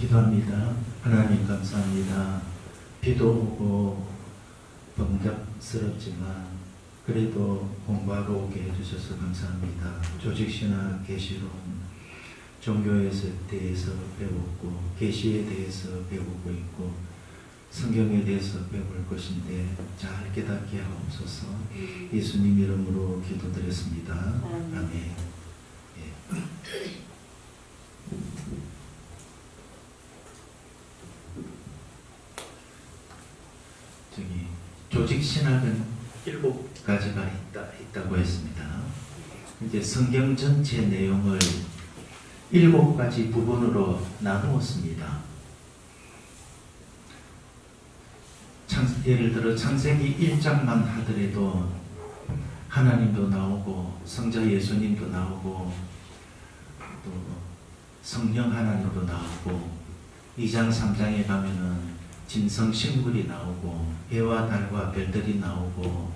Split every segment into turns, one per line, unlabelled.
기도합니다. 하나님 감사합니다. 비도 오고 번잡스럽지만 그래도 공부하러 오게 해주셔서 감사합니다. 조직신학 계시론 종교에 대해서 배웠고 계시에 대해서 배우고 있고 성경에 대해서 배울 것인데 잘 깨닫게 하옵소서. 예수님 이름으로 기도드렸습니다. 아멘. 예. 조직신학은 7가지가 있다고 했습니다. 이제 성경 전체 내용을 7가지 부분으로 나누었습니다. 예를 들어 창세기 1장만 하더라도 하나님도 나오고 성자 예수님도 나오고 또 성령 하나님도 나오고 2장 3장에 가면은 진성식물이 나오고 해와 달과 별들이 나오고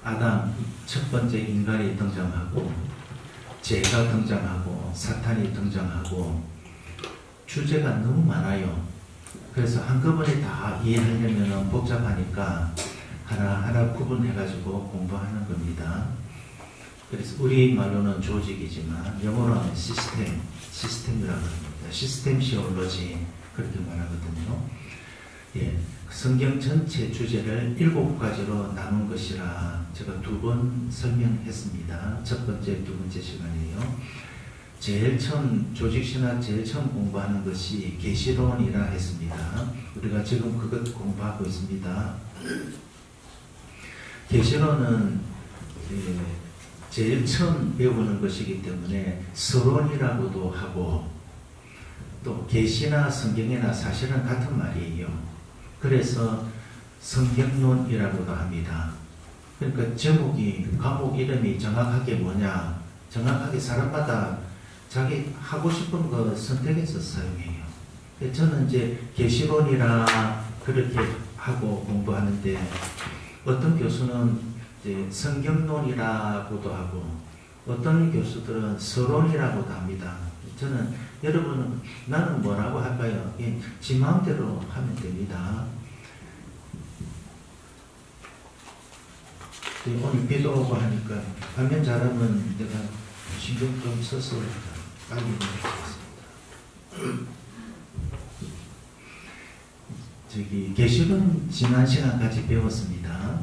아담 첫 번째 인간이 등장하고 죄가 등장하고 사탄이 등장하고 주제가 너무 많아요. 그래서 한꺼번에 다 이해하려면 복잡하니까 하나하나 구분해가지고 공부하는 겁니다. 그래서 우리 말로는 조직이지만 영어로는 시스템이라고 합니다. 시스템 시올로지 그렇게 말하거든요. 예, 성경 전체 주제를 7가지로 나눈 것이라 제가 2번 설명했습니다. 첫 번째, 2번째 시간이에요. 제일 처음 조직신학 제일 처음 공부하는 것이 계시론이라 했습니다. 우리가 지금 그것 공부하고 있습니다. 계시론은 제일 처음 배우는 것이기 때문에 서론이라고도 하고 또 계시나 성경이나 사실은 같은 말이에요. 그래서 성경론이라고도 합니다. 그러니까 제목이 과목 이름이 정확하게 뭐냐, 정확하게 사람마다 자기 하고 싶은 거 선택해서 사용해요. 저는 이제 계시론이라 그렇게 하고 공부하는데 어떤 교수는 이제 성경론이라고도 하고 어떤 교수들은 서론이라고도 합니다. 저는 여러분은 나는 뭐라고 할까요? 지 마음대로 하면 됩니다. 오늘 비도 오고 하니까 화면 잘하면 내가 신경 좀 써서 빨리 해보겠습니다. 계시론 지난 시간까지 배웠습니다.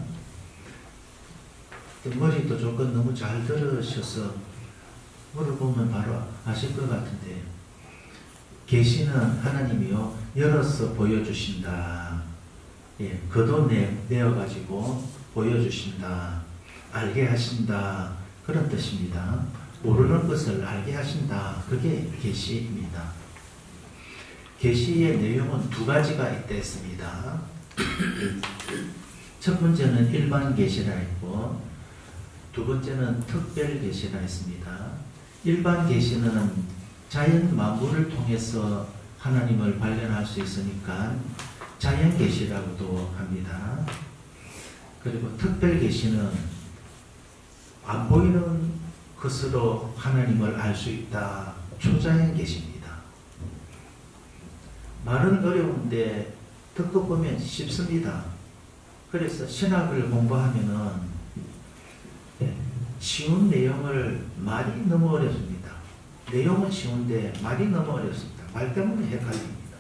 머리도 조금 너무 잘 들으셔서 물어보면 바로 아실 것 같은데 계시는 하나님이요 열어서 보여주신다. 예, 내어가지고 보여주신다. 알게 하신다. 그런 뜻입니다. 모르는 것을 알게 하신다. 그게 계시입니다. 계시의 내용은 2가지가 있다 했습니다. 첫 번째는 일반 계시라 했고 2번째는 특별 계시라 했습니다. 일반 계시는 자연 만물을 통해서 하나님을 발견할 수 있으니까 자연 계시라고도 합니다. 그리고 특별 계시는 안 보이는 것으로 하나님을 알 수 있다. 초자연 계시입니다. 말은 어려운데 듣고 보면 쉽습니다. 그래서 신학을 공부하면은 쉬운 내용을 말이 너무 어렵습니다. 내용은 쉬운데 말이 너무 어렵습니다. 말 때문에 헷갈립니다.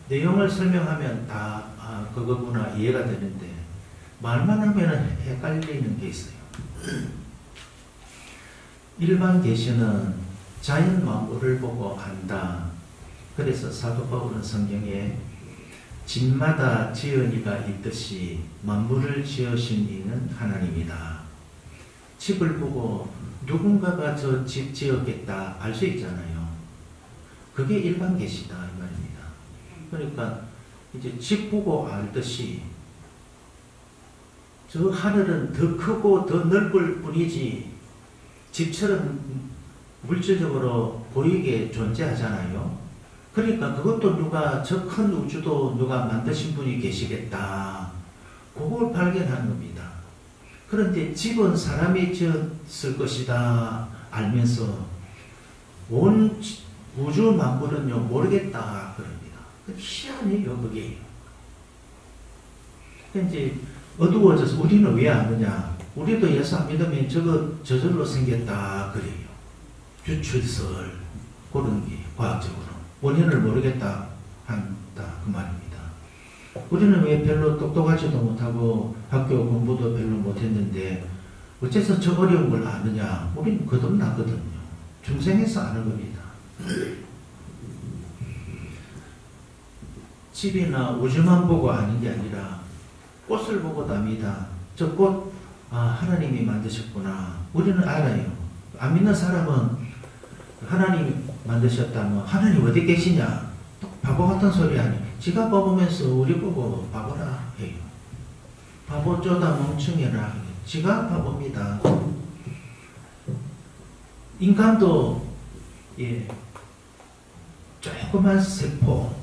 내용을 설명하면 다 그거구나 이해가 되는데 말만 하면 헷갈리는 게 있어요. 일반 계시는 자연 만물을 보고 안다. 그래서 사도 바울은 성경에 집마다 지은 이가 있듯이 만물을 지으신 이는 하나님이다. 집을 보고 누군가가 저 집 지었겠다 알 수 있잖아요. 그게 일반 계시다 이 말입니다. 그러니까 이제 집 보고 알듯이 저 하늘은 더 크고 더 넓을 뿐이지 집처럼 물질적으로 보이게 존재하잖아요. 그러니까 그것도 누가 저 큰 우주도 누가 만드신 분이 계시겠다. 그걸 발견한 겁니다. 그런데 집은 사람이 지었을 것이다 알면서 온 우주 만물은요 모르겠다 그럽니다. 희한해요 그게. 이제 어두워져서 우리는 왜 아느냐? 우리도 예수 안 믿으면 저절로 생겼다 그래요. 주출설 그런 게 과학적으로 원인을 모르겠다 한다 그 말입니다. 우리는 왜 별로 똑똑하지도 못하고 학교 공부도 별로 못했는데 어째서 저 어려운 걸 아느냐? 우리는 거듭나거든요. 중생에서 아는 겁니다. 집이나 우주만 보고 아는 게 아니라 꽃을 보고 답니다. 저 꽃, 하나님이 만드셨구나. 우리는 알아요. 안 믿는 사람은 하나님이 만드셨다면 하나님 어디 계시냐? 바보 같은 소리 하니 지가 뽑으면서 우리 보고 바보라 해요. 바보 쪼다 멍청해라. 지가 바보입니다. 인간도 조그만 세포,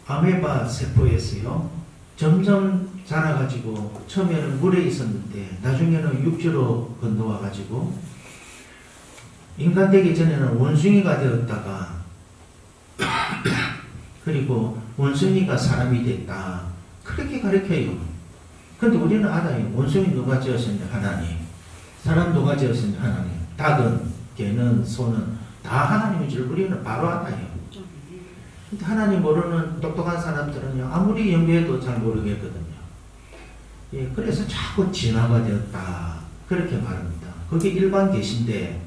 아메바 세포에서요. 점점 자라가지고 처음에는 물에 있었는데 나중에는 육지로 건너와가지고 인간 되기 전에는 원숭이가 되었다가 그리고 원숭이가 사람이 됐다. 그렇게 가르쳐요. 근데 우리는 알아요. 원숭이 누가 지었느냐? 하나님. 사람 누가 지었느냐? 하나님. 닭은, 개는, 소는 다 하나님인 줄 우리는 바로 알아요. 근데 하나님 모르는 똑똑한 사람들은요. 아무리 연구해도 잘 모르겠거든요. 그래서 자꾸 진화가 되었다. 그렇게 말합니다. 그게 일반 계시인데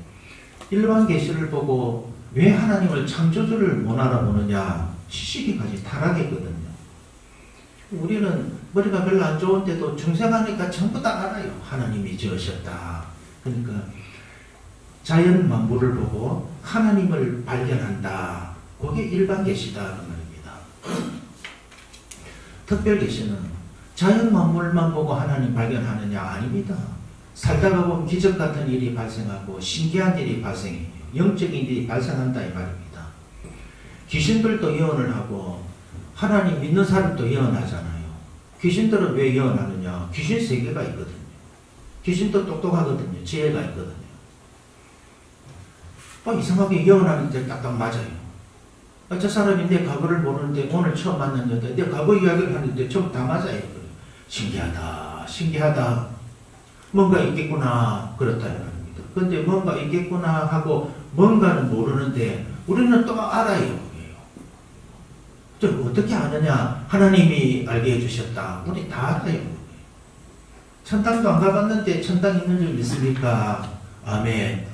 일반 계시를 보고 왜 하나님을 창조주를 못 알아보느냐? 시시기까지 타락했거든요. 우리는 머리가 별로 안 좋은데도 중생하니까 전부 다 알아요. 하나님이 지으셨다. 그러니까 자연 만물을 보고 하나님을 발견한다. 그게 일반 계시다 그 말입니다. 특별 계시는 자연 만물만 보고 하나님 발견하느냐? 아닙니다. 살다가 보면 기적 같은 일이 발생하고 신기한 일이 발생해요. 영적인 일이 발생한다 이 말입니다. 귀신들도 예언을 하고 하나님 믿는 사람도 예언하잖아요. 귀신들은 왜 예언하느냐? 귀신 세계가 있거든요. 귀신도 똑똑하거든요. 지혜가 있거든요. 이상하게 예언하는데 딱딱 맞아요. 저 사람이 내 과거를 모르는데 오늘 처음 만났는데 내 과거 이야기를 하는데 전부 다 맞아요. 신기하다. 신기하다. 뭔가 있겠구나. 그렇다 말입니다. 그런데 뭔가 있겠구나 하고 뭔가는 모르는데 우리는 또 알아요. 좀 어떻게 아느냐? 하나님이 알게 해주셨다. 우리 다 알아요. 천당도 안 가봤는데 천당 있는 줄 믿습니까? 아멘.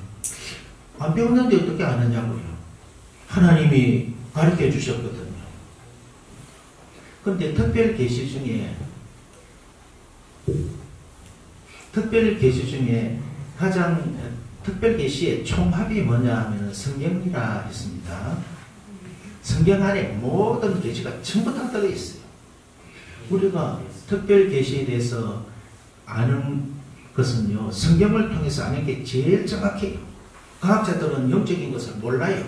안 배웠는데 어떻게 아느냐고요? 하나님이 가르쳐 주셨거든요. 그런데 특별 계시 중에 가장 특별 계시의 총합이 뭐냐 하면 성경이라 했습니다. 성경 안에 모든 계시가 전부 다 들어있어요. 우리가 특별 계시에 대해서 아는 것은요, 성경을 통해서 아는 게 제일 정확해요. 과학자들은 영적인 것을 몰라요.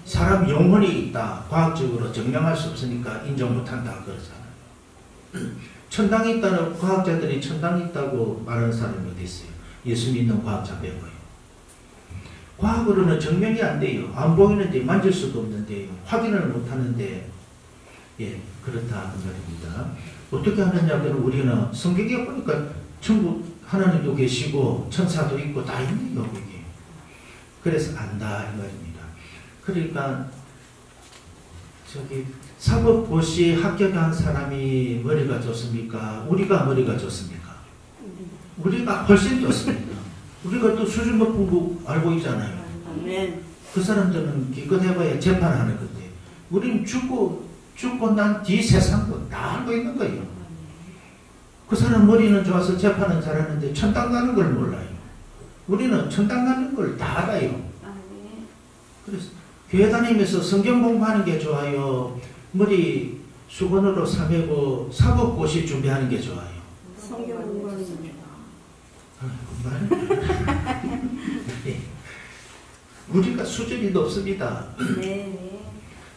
사람 영혼이 있다. 과학적으로 증명할 수 없으니까 인정 못한다 그러잖아요. 천당이 있다는 과학자들이 천당이 있다고 말하는 사람이 어디 있어요? 예수 믿는 과학자 빼고요. 과학으로는 증명이 안 돼요. 안 보이는데 만질 수도 없는데 확인을 못하는데 그렇다 그 말입니다. 어떻게 하느냐면 우리는 성경에 보니까 전부 하나님도 계시고 천사도 있고 다 있네요. 이게. 그래서 안다 이 말입니다. 그러니까 사법고시 합격한 사람이 머리가 좋습니까? 우리가 머리가 좋습니까? 우리가 훨씬 좋습니다. 우리가 또 수준 높은 거 알고 있잖아요. 그 사람들은 기껏 해봐야 재판하는 건데 우리는 죽고 난 뒤 세상도 다 알고 있는 거예요. 그 사람 머리는 좋아서 재판은 잘하는데 천당 가는 걸 몰라요. 우리는 천당 가는 걸 다 알아요. 그래서 교회 다니면서 성경 공부하는 게 좋아요? 머리 수건으로 사매고 사법고시 준비하는 게 좋아요?
성경 공부하는 게
우리가 수준이 높습니다.
네.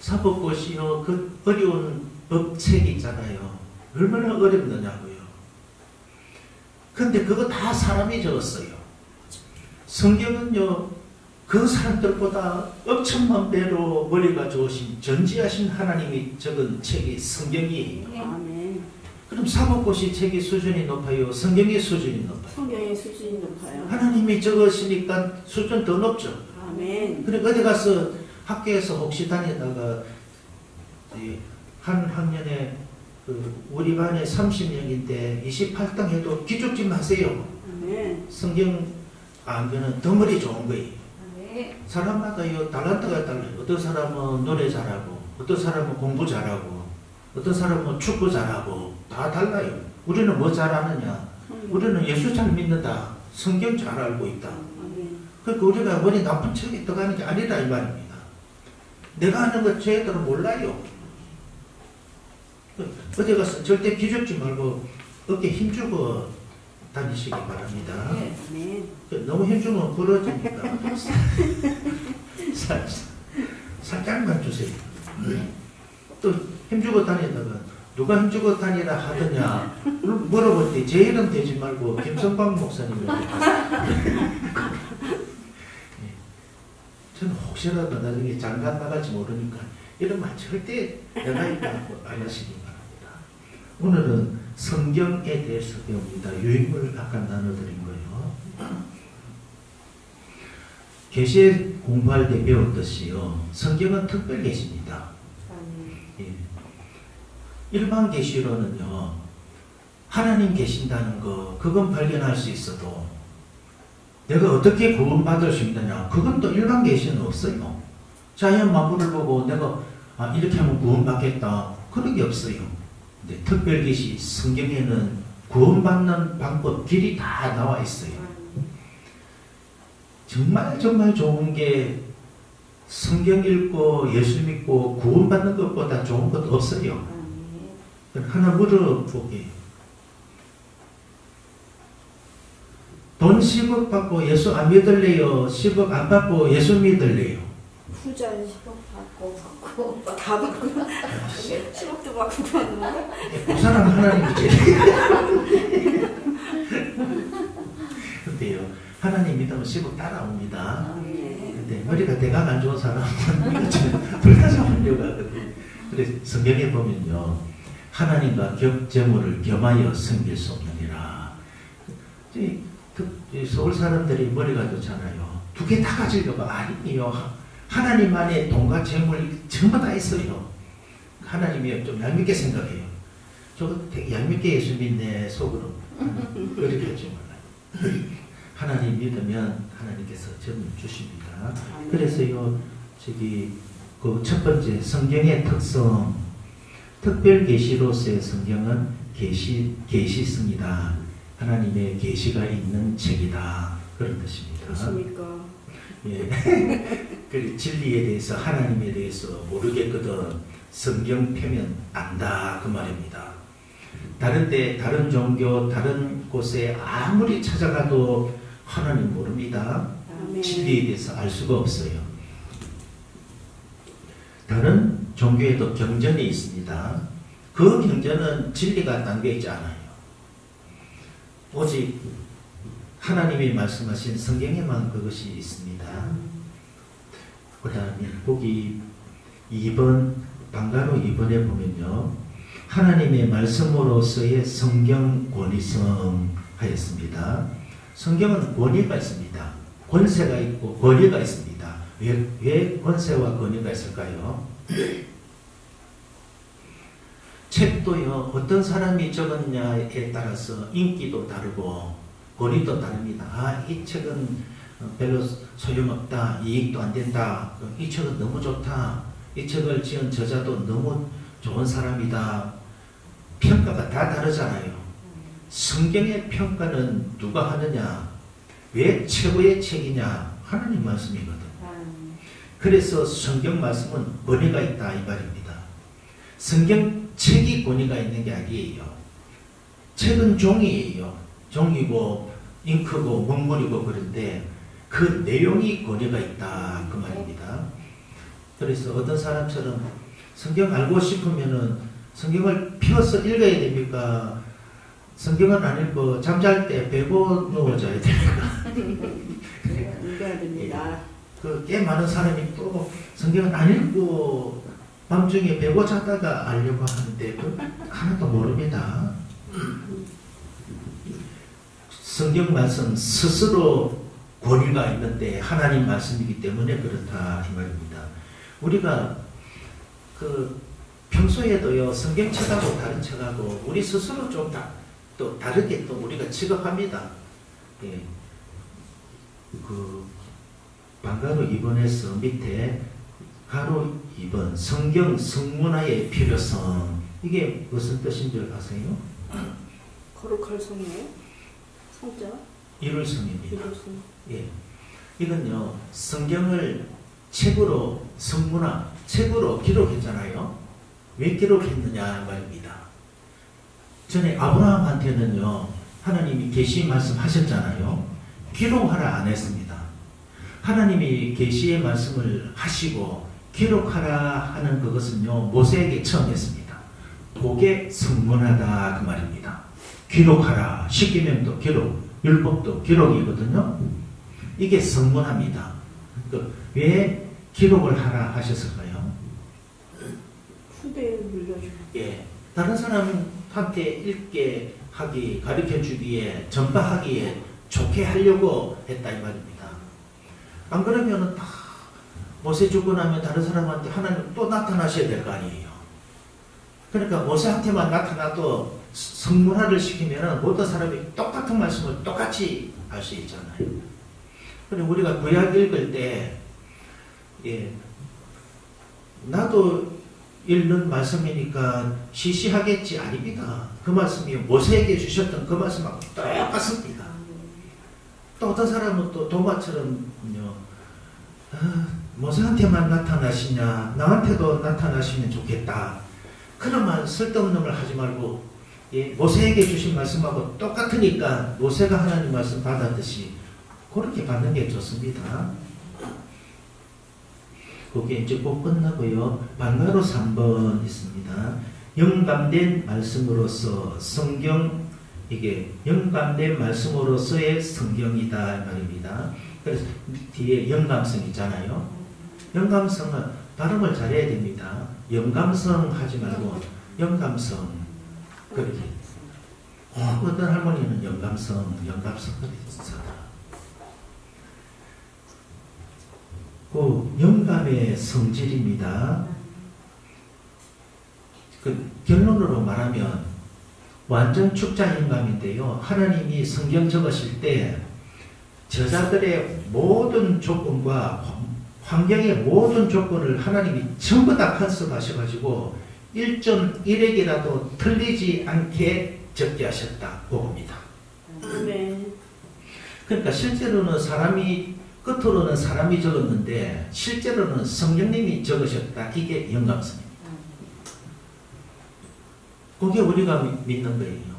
사법고시요, 그 어려운 법책 있잖아요. 얼마나 어렵느냐고요. 근데 그거 다 사람이 적었어요. 성경은요, 그 사람들보다 억천만 배로 머리가 좋으신 전지하신 하나님이 적은 책이 성경이에요.
아멘.
그럼 사복고시 책의 수준이 높아요? 성경의 수준이 높아요?
성경의 수준이 높아요.
하나님이 적으시니까 수준 더 높죠.
아멘.
그래 어디 가서 학교에서 혹시 다니다가 한 학년에 우리 반에 30명인데 28등 해도 기죽지 마세요.
아멘.
성경 안교는 덩어리 좋은 거예요.
네.
사람마다 달란트가 달라요. 어떤 사람은 노래 잘하고, 어떤 사람은 공부 잘하고, 어떤 사람은 축구 잘하고, 다 달라요. 우리는 뭐 잘하느냐? 우리는 예수 잘 믿는다. 성경 잘 알고 있다.
아멘.
그러니까 우리가 머리 나쁜 척이 떠가는 게 아니라 이 말입니다. 내가 하는 것 쟤들은 몰라요. 어디 가서 절대 기죽지 말고 어깨 힘주고 다니시기 바랍니다.
네.
아멘.
너무 힘주면 부러지니까 살짝만 주세요. 또 힘주고 다니다가 누가 힘주고 다니라 하더냐 물어볼 때 제 이름 대지 말고 김성방 목사님을 저는 혹시라도 나중에 장가 나갈지 모르니까 이런 말 절대 내가 있다고 안 하시기 바랍니다. 오늘은 성경에 대해서 배웁니다. 유인물을 아까 나눠드린 거예요. 계시에 공부할 때 배웠듯이요. 성경은 특별 계시입니다. 예. 일반 계시로는요. 하나님 계신다는 거 그건 발견할 수 있어도 내가 어떻게 구원받을 수 있느냐 그건 또 일반 계시는 없어요. 자연 만물을 보고 내가 이렇게 하면 구원받겠다 그런 게 없어요. 근데 특별 계시 성경에는 구원받는 방법 길이 다 나와 있어요. 정말 좋은 게 성경 읽고 예수 믿고 구원받는 것보다 좋은 것 없어요. 하나 물어보게. 돈 10억 받고 예수 안 믿을래요? 10억 안 받고 예수 믿을래요?
후자 10억 받고 다 받고 10억도 받고 그러는 거야?
그 사람 하나님이 제일 근데요 하나님 믿으면 10억 따라옵니다. 근데 머리가 대강 안 좋은 사람은 둘다 잡으려고 하거든요. 그래서 성경에 보면요 하나님과 재물을 겸하여 섬길 수 없느니라. 서울 사람들이 머리가 좋잖아요. 두 개 다 가지려고 아니에요. 하나님 안에 돈과 재물 전부 다 있어요. 하나님이 좀 얄밉게 생각해요. 저거 되게 얄밉게 예수 믿네 속으로. 그렇게 하지 말아요. 하나님 믿으면 하나님께서 전부 주십니다. 그래서요 그 첫 번째 성경의 특성 특별 계시로서의 성경은 계시입니다. 하나님의 계시가 있는 책이다. 그런 뜻입니다.
그렇습니까?
예. 그 진리에 대해서 하나님에 대해서 모르겠거든 성경 펴면 안다 그 말입니다. 다른 종교 다른 곳에 아무리 찾아가도 하나님 모릅니다.
아멘.
진리에 대해서 알 수가 없어요. 다른 종교에도 경전이 있습니다. 그 경전은 진리가 담겨 있지 않아요. 오직 하나님이 말씀하신 성경에만 그것이 있습니다. 그 다음에 보기 2번 방가로 2번에 보면요. 하나님의 말씀으로서의 성경 권위성 하였습니다. 성경은 권위가 있습니다. 권세가 있고 권위가 있습니다. 왜 권세와 권위가 있을까요? 책도요 어떤 사람이 적었냐에 따라서 인기도 다르고 권위도 다릅니다. 이 책은 별로 소용없다. 이익도 안 된다. 이 책은 너무 좋다. 이 책을 지은 저자도 너무 좋은 사람이다. 평가가 다 다르잖아요. 성경의 평가는 누가 하느냐? 왜 최고의 책이냐? 하나님 말씀이거든. 그래서 성경 말씀은 권위가 있다 이 말입니다. 성경 책이 권위가 있는 게 아니에요. 책은 종이에요. 종이고 잉크고 문물이고 그런데 그 내용이 권위가 있다 그 말입니다. 그래서 어떤 사람처럼 성경 알고 싶으면은 성경을 펴서 읽어야 됩니까? 성경은 안 읽고 잠잘 때 베고 누워 자야 됩니까?
읽어야 됩니다.
그 꽤 많은 사람이 또 성경을 안 읽고 밤중에 배고 자다가 알려고 하는데 그 하나도 모릅니다. 성경 말씀 스스로 권위가 있는데 하나님 말씀이기 때문에 그렇다 이 말입니다. 우리가 그 평소에도요 성경 책하고 다른 책하고 우리 스스로 좀 또 다르게 또 우리가 취급합니다. 예. 그 방가로 2번에서 밑에 가로 2번 성경 성문화의 필요성 이게 무슨 뜻인 줄 아세요?
거룩할 성이에요? 성자?
일월성입니다.
일월성.
예. 이건요 성경을 책으로 성문화 책으로 기록했잖아요. 왜 기록했느냐 말입니다. 전에 아브라함한테는요 하나님이 계시 말씀하셨잖아요. 기록하라 안 했습니다. 하나님이 계시의 말씀을 하시고 기록하라 하는 그것은요 모세에게 처음 했습니다. 그게 성문하다 그 말입니다. 기록하라 십계명도 기록, 율법도 기록이거든요. 이게 성문합니다. 왜 기록을 하라 하셨을까요?
후대에 물려주고.
예, 다른 사람한테 읽게 하기, 가르쳐주기에, 전파하기에 좋게 하려고 했다 이 말입니다. 안 그러면은 다 모세 죽고 나면 다른 사람한테 하나님 또 나타나셔야 될 거 아니에요. 그러니까 모세한테만 나타나도 성문화를 시키면은 모든 사람이 똑같은 말씀을 똑같이 알 수 있잖아요. 그리고 우리가 구약 읽을 때, 예, 나도 읽는 말씀이니까 시시하겠지 아닙니다. 그 말씀이 모세에게 주셨던 그 말씀하고 똑같습니다. 또 어떤 사람은 또 도마처럼요, 모세한테만 나타나시냐, 나한테도 나타나시면 좋겠다. 그런 말 쓸데없는 말 하지 말고, 예, 모세에게 주신 말씀하고 똑같으니까 모세가 하나님 말씀 받았듯이 그렇게 받는 게 좋습니다. 그게 이제 꼭 끝나고요. 방가로 3번 있습니다. 영감된 말씀으로서 성경, 이게 영감된 말씀으로서의 성경이다 말입니다. 그래서 뒤에 영감성 있잖아요. 영감성은 발음을 잘해야 됩니다. 영감성 하지 말고 영감성 그렇게. 어떤 할머니는 영감성 그렇게 써요. 그 영감의 성질입니다. 그 결론으로 말하면 완전 축자 영감인데요. 하나님이 성경 적으실 때 저자들의 모든 조건과 환경의 모든 조건을 하나님이 전부 다 컨셉하셔가지고 1.1액이라도 틀리지 않게 적게 하셨다. 그겁니다.
네.
그러니까 실제로는 끝으로는 사람이 적었는데 실제로는 성령님이 적으셨다. 이게 영감성입니다. 그게 우리가 믿는 거예요.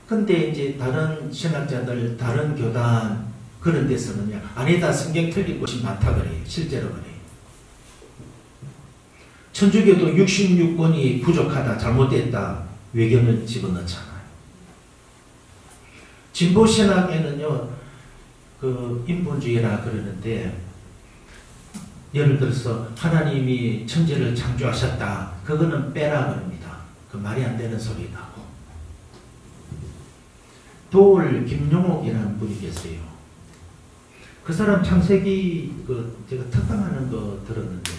근데 이제 다른 신학자들, 다른 교단 그런 데서는요, 아니다, 성경 틀린 곳이 많다 그래요. 실제로 그래요. 천주교도 66권이 부족하다, 잘못됐다, 외견을 집어넣잖아요. 진보신학에는요, 그 인본주의라 그러는데, 예를 들어서 하나님이 천지를 창조하셨다, 그거는 빼라 그럽니다. 그 말이 안 되는 소리라고. 도울 김용옥이라는 분이 계세요. 그 사람 창세기 제가 특강하는 거 들었는데,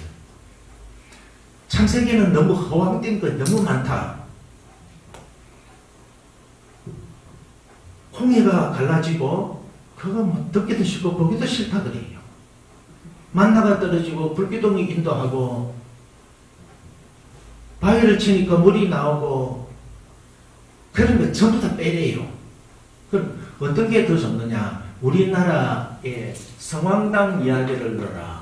창세기는 너무 허황된 거 너무 많다. 홍해가 갈라지고 그거 뭐 듣기도 싫고 보기도 싫다 그래요. 만나가 떨어지고 불기둥이 인도하고 바위를 치니까 물이 나오고 그런 거 전부 다 빼래요. 그럼 어떤 게 더 좋느냐? 우리나라의 성황당 이야기를 넣어라.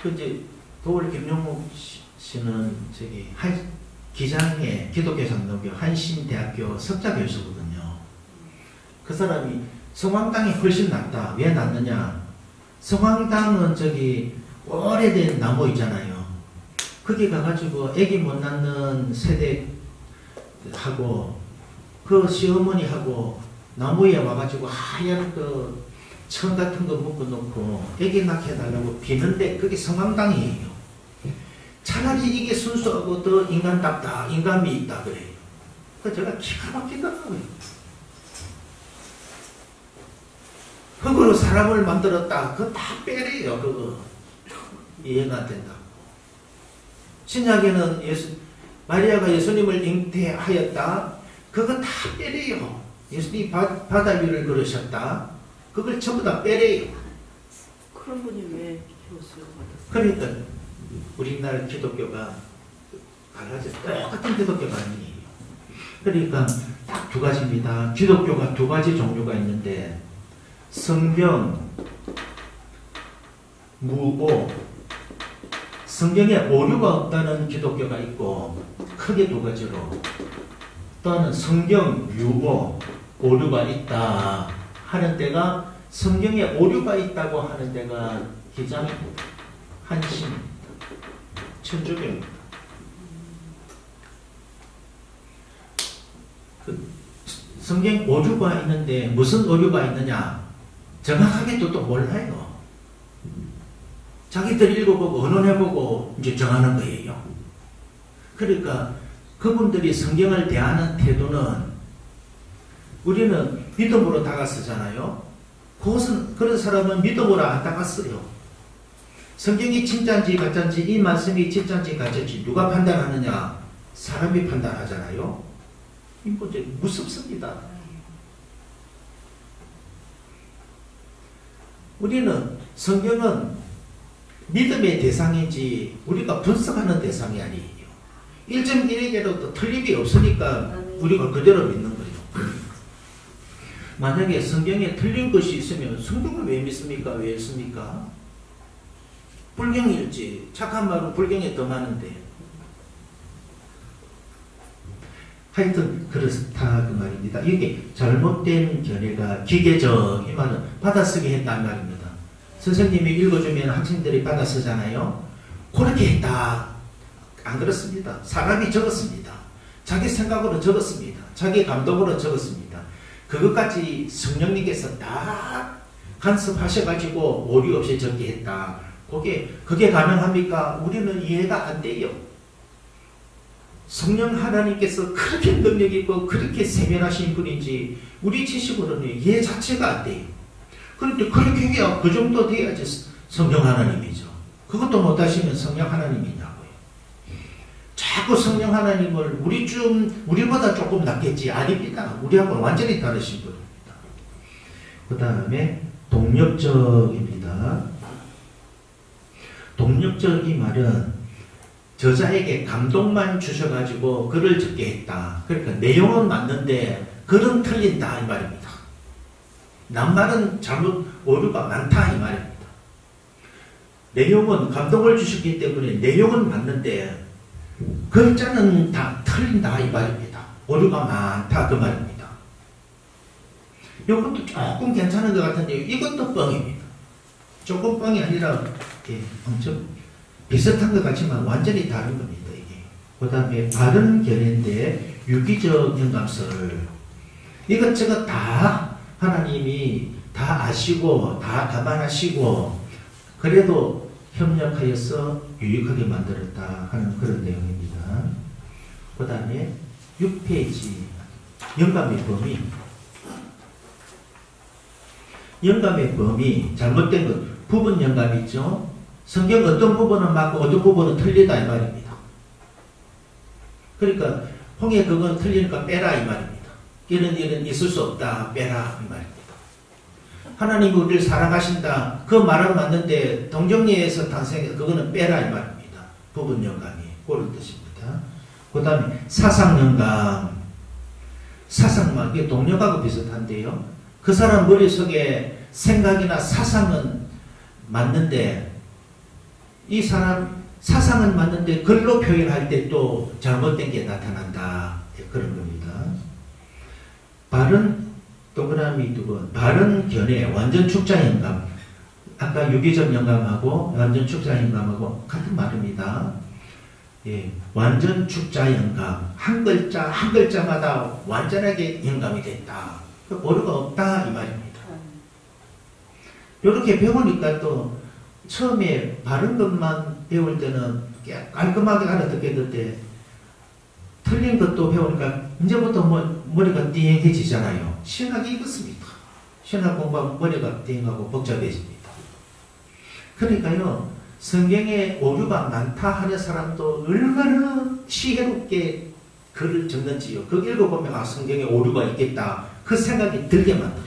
그 이제 도울 김용옥 씨는 저기 기장의 기독교 장로교 한신대학교 석자 교수거든요. 그 사람이 성황당이 훨씬 낫다. 왜 낫느냐? 성황당은 저기 오래된 나무 있잖아요. 거기 가가지고 애기 못 낳는 세대하고 그 시어머니하고 나무에 와가지고 하얀 그 천 같은 거 묶어놓고 애기 낳게 해달라고 비는데 그게 성황당이에요. 차라리 이게 순수하고 더 인간답다, 인간미 있다 그래요. 그 제가 기가 막히더라고요. 흙으로 사람을 만들었다. 그거 다 빼래요. 그거 이해가 안 된다고. 신약에는 마리아가 예수님을 잉태하였다. 그거 다 빼래요. 예수님이 바다 위를 걸으셨다. 그걸 전부 다 빼래요.
그런 분이 왜 교수를 받았어요?
그러니까 우리나라 기독교가 갈라져 똑같은 기독교가 아니에요. 그러니까 딱 두 가지입니다. 기독교가 두 가지 종류가 있는데 성경, 무오, 성경에 오류가 없다는 기독교가 있고 크게 두 가지로 또는 성경 유오, 오류가 있다 하는 데가 성경에 오류가 있다고 하는 데가 기장 한신입니다. 천주교입니다. 그 성경 오류가 있는데 무슨 오류가 있느냐 정확하게 또 몰라요. 자기들 읽어보고 언론해보고 이제 정하는 거예요. 그러니까 그분들이 성경을 대하는 태도는 우리는 믿음으로 다가서잖아요. 그런 사람은 믿음으로 안 다가서요. 성경이 진짜인지 가짜인지 이 말씀이 진짜인지 가짜인지 누가 판단하느냐? 사람이 판단하잖아요. 이 문제 무섭습니다. 우리는 성경은 믿음의 대상이지 우리가 분석하는 대상이 아니에요. 1.1에게도 틀림이 없으니까 우리가 그대로 믿는 거예요. 만약에 성경에 틀린 것이 있으면 성경을 왜 믿습니까? 왜 읽습니까? 불경일지 착한 말은 불경에 더 많은데 하여튼 그렇다 그 말입니다. 이게 잘못된 견해가 기계적 이 말은 받아쓰기 했다는 말입니다. 선생님이 읽어주면 학생들이 받아쓰잖아요. 그렇게 했다. 안 그렇습니다. 사람이 적었습니다. 자기 생각으로 적었습니다. 자기 감독으로 적었습니다. 그것까지 성령님께서 다 간섭하셔가지고 오류 없이 적게 했다. 그게 가능합니까? 우리는 이해가 안 돼요. 성령 하나님께서 그렇게 능력 있고 그렇게 세밀하신 분인지 우리 지식으로는 이해 자체가 안 돼요. 그런데 그렇게 해야 그 정도 돼야지 성령 하나님이죠. 그것도 못하시면 성령 하나님이냐고요. 자꾸 성령 하나님을 우리보다 조금 낫겠지. 아닙니다. 우리하고는 완전히 다르신 분입니다. 그 다음에 동력적입니다. 동력적 이 말은 저자에게 감동만 주셔가지고 글을 적게 했다. 그러니까 내용은 맞는데 글은 틀린다 이 말입니다. 남말은 잘못 오류가 많다 이 말입니다. 내용은 감동을 주셨기 때문에 내용은 맞는데 글자는 다 틀린다 이 말입니다. 오류가 많다 그 말입니다. 이것도 조금 괜찮은 것 같은데 이것도 뻥입니다. 조금 뻥이 아니라 엄청 비슷한 것 같지만 완전히 다른 겁니다. 이게. 그 다음에 바른 견해인데 유기적 영감설 이것저것 다 하나님이 다 아시고 다 감안하시고 그래도 협력하여서 유익하게 만들었다 하는 그런 내용입니다. 그 다음에 6페이지 영감의 범위. 영감의 범위 잘못된 것 부분 영감 있죠. 성경 어떤 부분은 맞고 어떤 부분은 틀리다 이 말입니다. 그러니까 홍해 그건 틀리니까 빼라 이 말입니다. 이런 있을 수 없다 빼라 이 말입니다. 하나님이 우리를 사랑하신다 그 말은 맞는데 동정리에서 탄생해서 그거는 빼라 이 말입니다. 부분 영감이 그런 뜻입니다. 그 다음에 사상 영감. 사상만 이게 동력하고 비슷한데요. 그 사람 머릿속에 생각이나 사상은 맞는데 이 사람 사상은 맞는데 글로 표현할 때 또 잘못된 게 나타난다. 그런 겁니다. 바른 동그라미 두 번. 바른 견해 완전 축자 영감. 아까 유기적 영감하고 완전 축자 영감하고 같은 말입니다. 예, 완전 축자 영감. 한 글자 한 글자마다 완전하게 영감이 됐다. 오류가 없다 이 말입니다. 이렇게 배우니까 또 처음에 바른 것만 배울 때는 깔끔하게 알아듣겠는데 틀린 것도 배우니까 이제부터 머리가 띵해지잖아요. 신학이 이렇습니다. 신학 공부하면 머리가 띵하고 복잡해집니다. 그러니까요, 성경에 오류가 많다 하는 사람도 얼마나 지혜롭게 글을 적는지요. 그거 읽어보면 아, 성경에 오류가 있겠다. 그 생각이 들게 만들어요.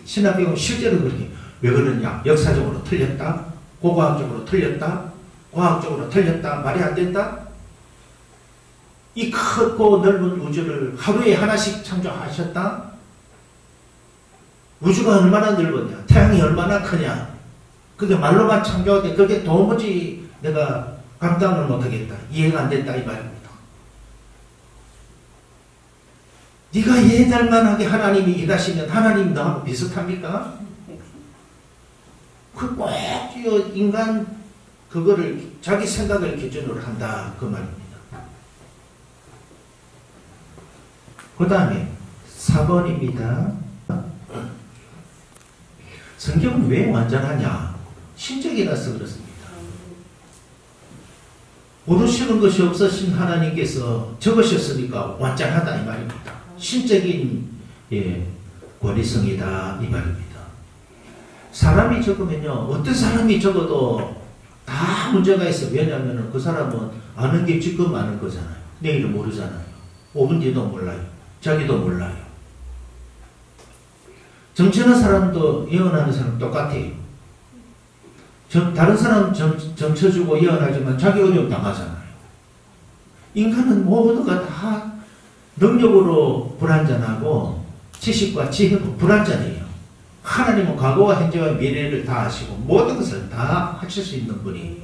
신학 배우면 실제로 그렇게 왜 그러냐? 역사적으로 틀렸다? 고고학적으로 틀렸다? 과학적으로 틀렸다? 말이 안 된다? 이 크고 넓은 우주를 하루에 하나씩 창조하셨다? 우주가 얼마나 넓었냐? 태양이 얼마나 크냐? 그게 말로만 창조하되 그게 도무지 내가 감당을 못하겠다. 이해가 안 된다 이 말입니다. 네가 이해될 만하게 하나님이 일하시면 하나님 너하고 비슷합니까? 그 꼭 인간 그거를 자기 생각을 기준으로 한다 그 말입니다. 그 다음에 4번입니다. 성경은 왜 완전하냐? 신적이라서 그렇습니다. 모르시는 것이 없으신 하나님께서 적으셨으니까 완전하다 이 말입니다. 신적인 권위성이다 이 말입니다. 사람이 적으면요, 어떤 사람이 적어도 다 문제가 있어요. 왜냐하면 그 사람은 아는 게 지금 아는 거잖아요. 내일은 모르잖아요. 5분 뒤도 몰라요. 자기도 몰라요. 정치하는 사람도 예언하는 사람 똑같아요. 다른 사람 점쳐주고 예언하지만 자기 어려움 당하잖아요. 인간은 모두가 다 능력으로 불완전하고 지식과 지혜로 불완전해요. 하나님은 과거와 현재와 미래를 다 아시고 모든 것을 다 하실 수 있는 분이에요.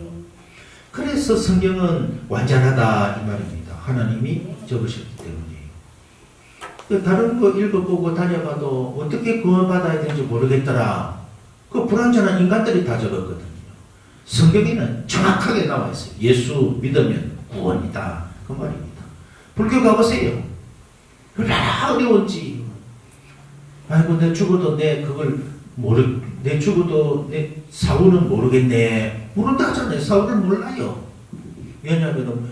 그래서 성경은 완전하다 이 말입니다. 하나님이 적으셨기 때문이에요. 다른 거 읽어보고 다녀봐도 어떻게 구원받아야 되는지 모르겠더라. 그 불완전한 인간들이 다 적었거든요. 성경에는 정확하게 나와 있어요. 예수 믿으면 구원이다. 그 말입니다. 불교 가보세요. 얼마나 어려운지. 아이고, 내 죽어도 내 죽어도 내 사후는 모르겠네. 모른다 하잖아요. 사후를 몰라요. 왜냐하면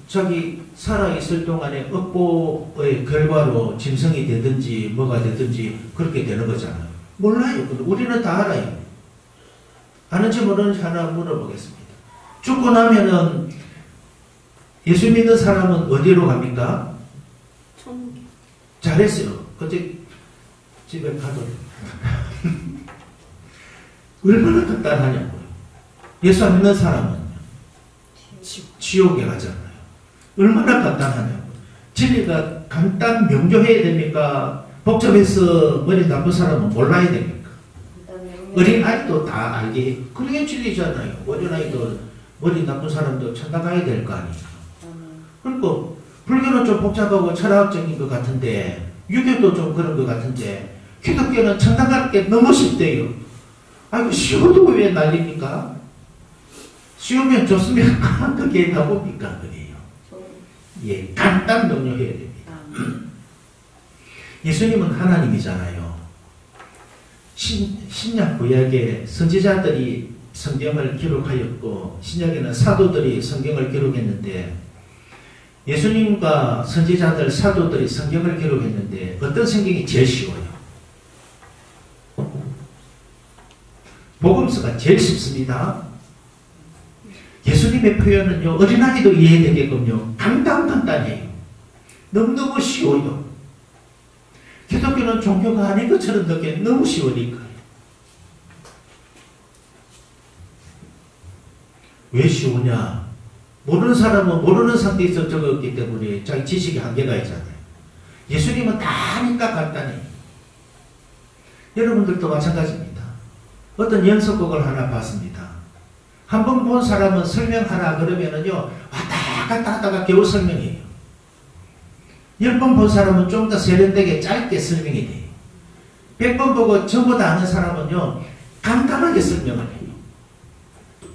자기 살아있을 동안에 업보의 결과로 짐승이 되든지 뭐가 되든지 그렇게 되는 거잖아요. 몰라요. 우리는 다 알아요. 아는지 모르는지 하나 물어보겠습니다. 죽고 나면은 예수 믿는 사람은 어디로 갑니까?
천국.
잘했어요. 그때 집에 가도 얼마나 간단하냐고요. 예수 안 믿는 사람은 지옥에 가잖아요. 얼마나 간단하냐고요. 진리가 간단 명료해야 됩니까? 복잡해서 머리 나쁜 사람은 몰라야 됩니까? 어린아이도 다 알게 그게 진리잖아요. 어린아이도 머리 나쁜 사람도 천당 가야 될 거 아니에요. 그리고 불교는 좀 복잡하고 철학적인 것 같은데 유교도 좀 그런 것 같은데 기독교는 천당 갈 게 너무 쉽대요. 아이고 쉬워도 왜 난립니까? 쉬우면 좋으면 그게 나옵니까? 그래요. 예, 간단 명료해야 됩니다. 예수님은 하나님이잖아요. 신약 구약에 선지자들이 성경을 기록하였고 신약에는 사도들이 성경을 기록했는데 예수님과 선지자들 사도들이 성경을 기록했는데 어떤 성경이 제일 쉬워요? 복음서가 제일 쉽습니다. 예수님의 표현은요, 어린아이도 이해되게끔요, 간단해요. 너무너무 쉬워요. 기독교는 종교가 아닌 것처럼 듣기에 너무 쉬우니까요. 왜 쉬우냐? 모르는 사람은 모르는 상태에서 적었기 때문에 자기 지식에 한계가 있잖아요. 예수님은 다 하니까 간단해요. 여러분들도 마찬가지입니다. 어떤 연속곡을 하나 봤습니다. 한 번 본 사람은 설명하라 그러면은요, 왔다 갔다 하다가 겨우 설명해요. 10번 본 사람은 좀 더 세련되게 짧게 설명이 돼요. 100번 보고 전부 다 아는 사람은요, 간단하게 설명을 해요.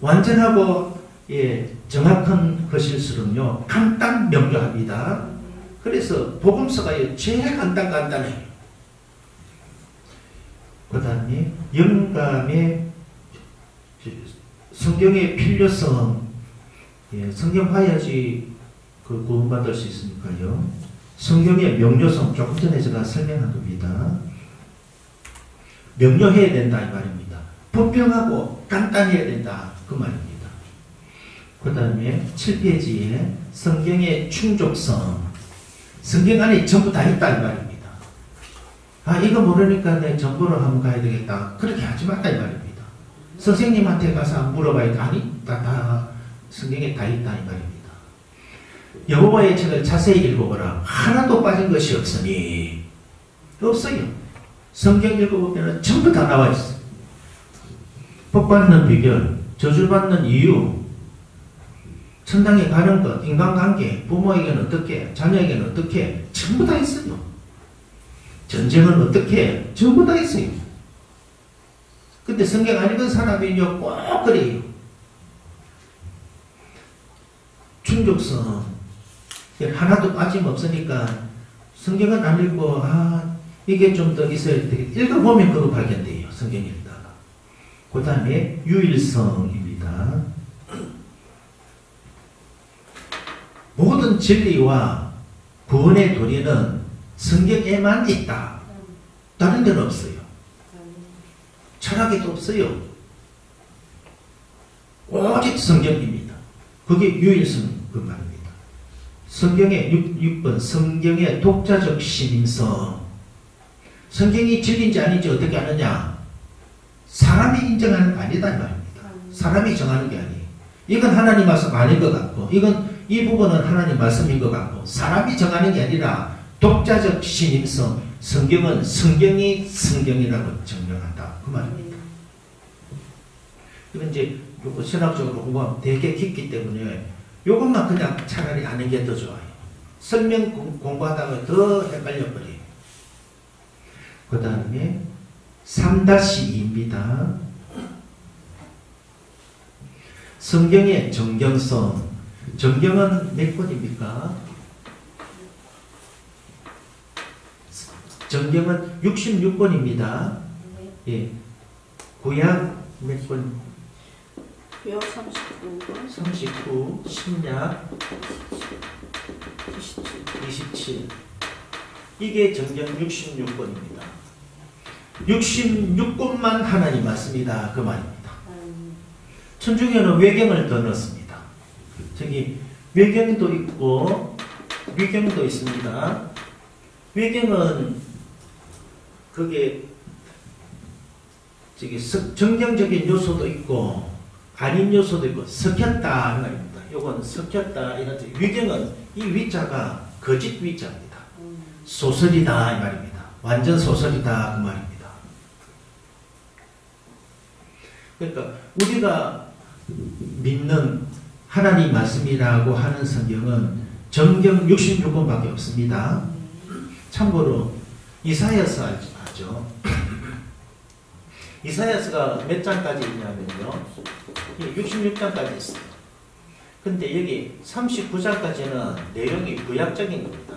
완전하고 정확한 것일수록요, 간단 명료합니다. 그래서 복음서가 제일 간단해요. 그 다음에 영감의 성경의 필요성, 성경 봐야지 구원받을 수 있으니까요. 성경의 명료성, 조금 전에 제가 설명한 겁니다. 명료해야 된다 이 말입니다. 분명하고 간단해야 된다 그 말입니다. 그 다음에 7페이지에 성경의 충족성, 성경 안에 전부 다 있다 이 말입니다. 아 이거 모르니까 내 정보를 한번 가야 되겠다 그렇게 하지 말라 이 말입니다. 선생님한테 가서 물어봐야 돼. 아니 다 성경에 다 있다 이 말입니다. 여호와의 책을 자세히 읽어보라. 하나도 빠진 것이 없으니 없어요. 성경 읽어보면 전부 다 나와 있어요. 복받는 비결, 저주받는 이유, 천당에 가는 것, 인간관계, 부모에게는 어떻게, 자녀에게는 어떻게, 전부 다 있어요. 전쟁은 어떻게, 전부 다 있어요. 근데 성경 안 읽은 사람이요 꼭 그래요. 충족성 하나도 빠짐없으니까 성경은 안 읽고 이게 좀 더 있어야 되겠다. 읽어보면 그거 발견돼요. 성경 읽다가. 그 다음에 유일성입니다. 모든 진리와 구원의 도리는 성경에만 있다. 다른 데는 없어요. 철학에도 없어요. 오직 성경입니다. 그게 유일성 그 말입니다. 성경의 6번 성경의 독자적 신임성. 성경이 진리인지 아닌지 어떻게 아느냐? 사람이 인정하는 거 아니다 이 말입니다. 사람이 정하는 게 아니에요. 이건 하나님 말씀 아닌 것 같고 이 부분은 하나님 말씀인 것 같고 사람이 정하는 게 아니라 독자적 신임성. 성경은 성경이 성경이라고 증명한다 그 말입니다. 이건 이제 신학적으로 공부하면 되게 깊기 때문에 요것만 그냥 차라리 아는 게 더 좋아요. 설명 공부하다가 더 헷갈려버려요. 그 다음에 3-2입니다. 성경의 정경성. 정경은 몇 권입니까? 정경은 66권입니다. 예. 구약 몇 권?
구약 39권.
39, 신약 27. 이게 정경 66권입니다. 66권만 하나님 말씀이다 그 말입니다. 천주교는 외경을 더 넣습니다. 저기 외경도 있고 위경도 있습니다. 외경은 그게 저기 정경적인 요소도 있고 아닌 요소도 있고 섞였다 말입니다. 요건 섞였다 이런 뜻. 위경은 이 위자가 거짓 위자입니다. 소설이다 이 말입니다. 완전 소설이다 그 말입니다. 그러니까 우리가 믿는 하나님 말씀이라고 하는 성경은 정경 66권밖에 없습니다. 참고로 이사야서 알죠? 이사야서가 몇 장까지 있냐면요. 66장까지 있어요. 근데 여기 39장까지는 내용이 구약적인 겁니다.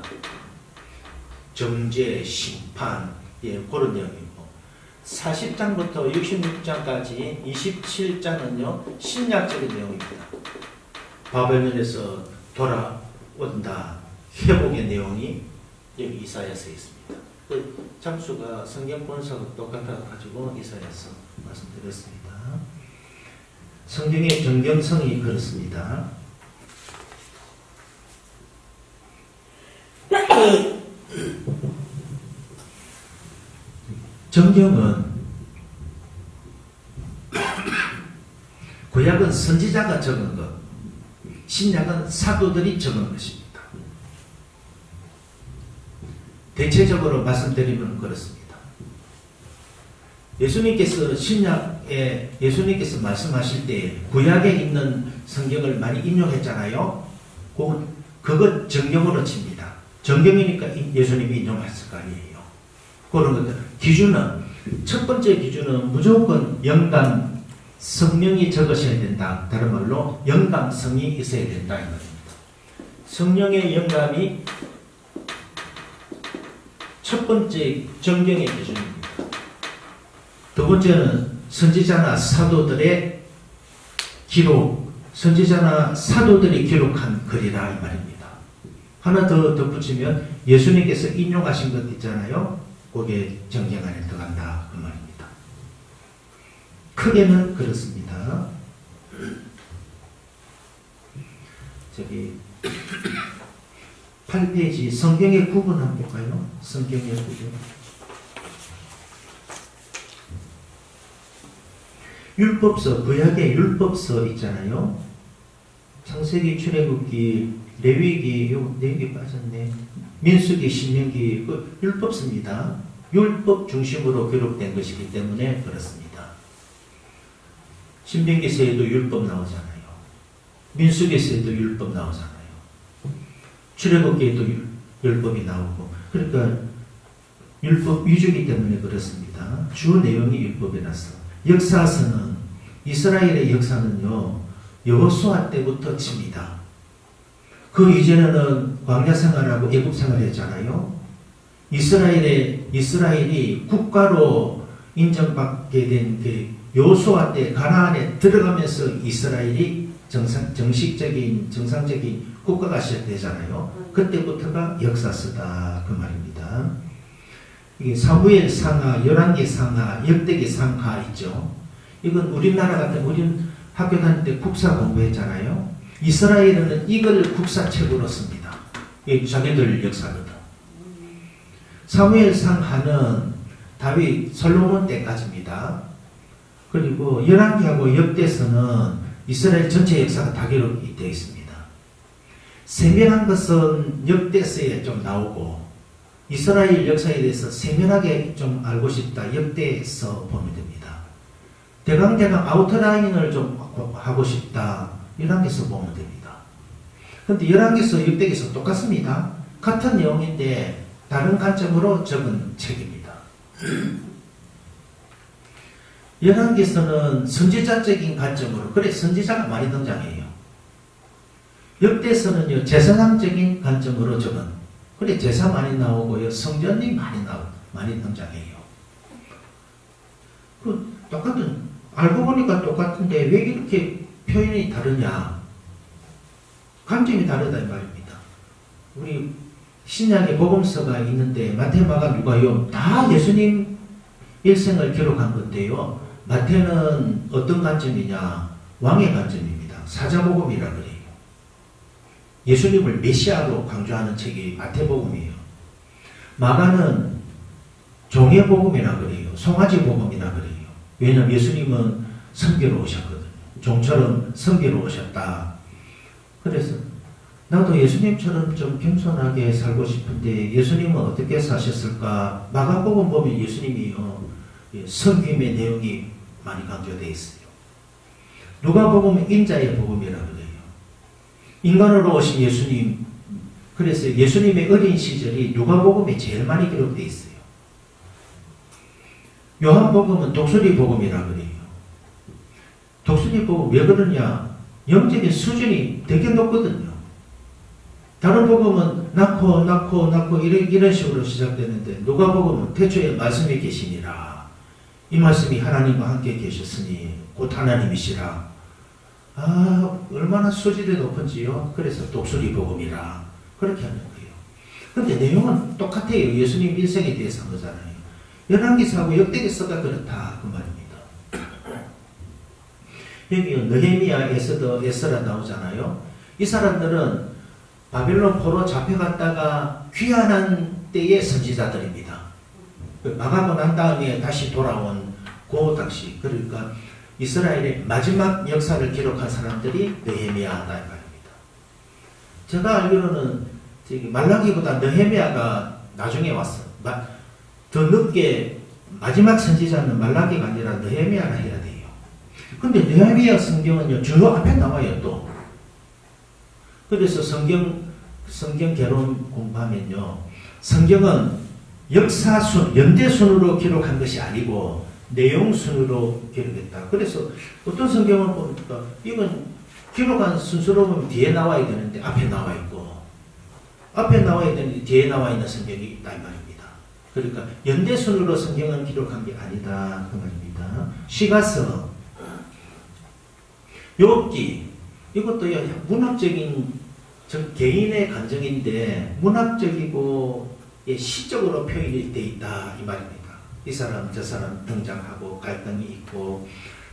정죄, 심판, 그런 내용이고 40장부터 66장까지 27장은요 신약적인 내용입니다. 바벨론에서 돌아온다 회복의 내용이 여기 이사야서에 있습니다. 그 장수가 성경 본서가 똑같아가지고 이사야서 말씀드렸습니다. 성경의 정경성이 그렇습니다. 정경은 구약은 선지자가 적은 것, 신약은 사도들이 적은 것입니다. 대체적으로 말씀드리면 그렇습니다. 예수님께서 신약에 예수님께서 말씀하실 때 구약에 있는 성경을 많이 인용했잖아요. 그것 정경으로 칩니다. 정경이니까 예수님이 인용했을 거 아니에요. 그런 것. 기준은 첫 번째 기준은 무조건 영감 성령이 적으셔야 된다. 다른 말로 영감성이 있어야 된다 이 말입니다. 성령의 영감이 첫 번째 정경의 기준입니다. 두 번째는 선지자나 사도들의 기록, 선지자나 사도들이 기록한 글이라 이 말입니다. 하나 더 덧붙이면 예수님께서 인용하신 것 있잖아요. 그게 정경 안에 들어간다 그 말입니다. 크게는 그렇습니다. 저기 8페이지 성경의 구분 한번 볼까요? 성경의 구분. 율법서, 구약의 율법서 있잖아요. 창세기, 출애굽기, 레위기, 레위기 빠졌네. 민수기, 신명기, 그 율법서입니다. 율법 중심으로 기록된 것이기 때문에 그렇습니다. 신명기서에도 율법 나오잖아요. 민수기서에도 율법 나오잖아요. 출애굽기에도 율법이 나오고, 그러니까 율법 위주이기 때문에 그렇습니다. 주 내용이 율법이라서. 역사서는 이스라엘의 역사는요 여호수아 때부터 칩니다. 그 이전에는 광야 생활하고 애국 생활했잖아요. 이스라엘이 국가로 인정받게 된 그 여호수아 때 가나안에 들어가면서 이스라엘이 정상적인 국가가 시작되잖아요. 그때부터가 역사서다 그 말입니다. 이게 사무엘 상하, 열왕기 상하, 역대기 상하 있죠. 이건 우리나라 같은 우리 학교 다닐 때 국사 공부했잖아요. 이스라엘은 이걸 국사책으로 씁니다. 이게 자기들 역사거든. 사무엘 상하는 다윗 솔로몬 때까지입니다. 그리고 열왕기하고 역대서는 이스라엘 전체 역사가 다 기록이 되어 있습니다. 세밀한 것은 역대서에 좀 나오고 이스라엘 역사에 대해서 세밀하게 좀 알고 싶다. 역대서 보면 됩니다. 대강 아우트라인을 좀 하고 싶다. 열왕기서 보면 됩니다. 그런데 열왕기서, 역대기서 똑같습니다. 같은 내용인데 다른 관점으로 적은 책입니다. 열왕기서는 선지자적인 관점으로, 그래 선지자가 많이 등장해요. 역대서는요 제사장적인 관점으로 적은, 그래 제사 많이 나오고요 성전이 많이 등장해요. 그 똑같은, 알고 보니까 똑같은데 왜 이렇게 표현이 다르냐? 관점이 다르다 이 말입니다. 우리 신약의 복음서가 있는데 마태, 마가, 누가요 다 예수님 일생을 기록한 건데요. 마태는 어떤 관점이냐? 왕의 관점입니다. 사자복음이라 그래요. 예수님을 메시아로 강조하는 책이 마태복음이에요. 마가는 종의 복음이라 그래요. 송아지 복음이라 그래요. 왜냐하면 예수님은 섬기러 오셨거든요. 종처럼 섬기러 오셨다. 그래서 나도 예수님처럼 좀 겸손하게 살고 싶은데 예수님은 어떻게 사셨을까? 마가복음 보면 예수님이요 섬김의 내용이 많이 강조되어 있어요. 누가복음은 인자의 복음이라 그래요. 인간으로 오신 예수님, 그래서 예수님의 어린 시절이 누가복음에 제일 많이 기록되어 있어요. 요한복음은 독수리 복음이라 그래요. 독수리 복음 왜 그러냐? 영적인 수준이 되게 높거든요. 다른 복음은 낳고 이런 식으로 시작되는데 누가복음은 태초에 말씀이 계시니라. 이 말씀이 하나님과 함께 계셨으니 곧 하나님이시라. 아, 얼마나 수질이 높은지요. 그래서 독수리 복음이라 그렇게 하는 거예요. 그런데 내용은 똑같아요. 예수님 일생에 대해서 한 거잖아요. 열왕기서하고 역대기서가 그렇다 그 말입니다. 여기 느헤미야, 에스라 나오잖아요. 이 사람들은 바빌론 포로 잡혀갔다가 귀환한 때의 선지자들입니다. 망하고 난 다음에 다시 돌아온 그 당시, 그러니까 이스라엘의 마지막 역사를 기록한 사람들이 느헤미야다 이 말입니다. 제가 알기로는 말라기보다 느헤미야가 나중에 왔어. 더 늦게 마지막 선지자는 말라기가 아니라 느헤미야라 해야 돼요. 근데 느헤미야 성경은요 주로 앞에 나와요 또. 그래서 성경 개론 공부하면요 성경은 역사순, 연대순으로 기록한 것이 아니고 내용순으로 기록했다. 그래서 어떤 성경을 보니까 이건 기록한 순서로 보면 뒤에 나와야 되는데 앞에 나와 있고, 앞에 나와야 되는데 뒤에 나와 있는 성경이 있다 이 말입니다. 그러니까 연대순으로 성경은 기록한 게 아니다 그 말입니다. 시가서, 욥기 이것도 문학적인 개인의 감정인데 문학적이고 시적으로 표현이 돼 있다 이 말입니다. 이 사람 저 사람 등장하고 갈등이 있고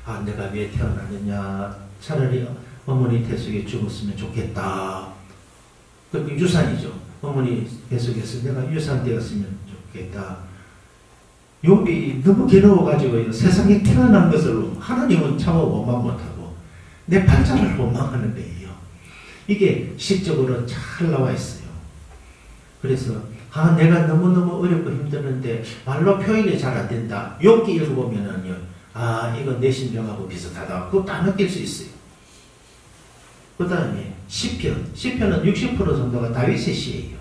아 내가 왜 태어났느냐 차라리 어머니 태속에 죽었으면 좋겠다. 그 유산이죠. 어머니 태속에서 내가 유산되었으면 좋겠다. 욥이 너무 괴로워가지고 세상에 태어난 것을 하나님은 참아 원망 못하고 내 발자를 원망하는 거예요. 이게 시적으로 잘 나와 있어요. 그래서 아 내가 너무너무 어렵고 힘드는데 말로 표현이 잘 안 된다. 욥기 읽어보면은요. 아 이거 내 심정하고 비슷하다. 그거 다 느낄 수 있어요. 그 다음에 시편. 시편은 60% 정도가 다윗의 시예요.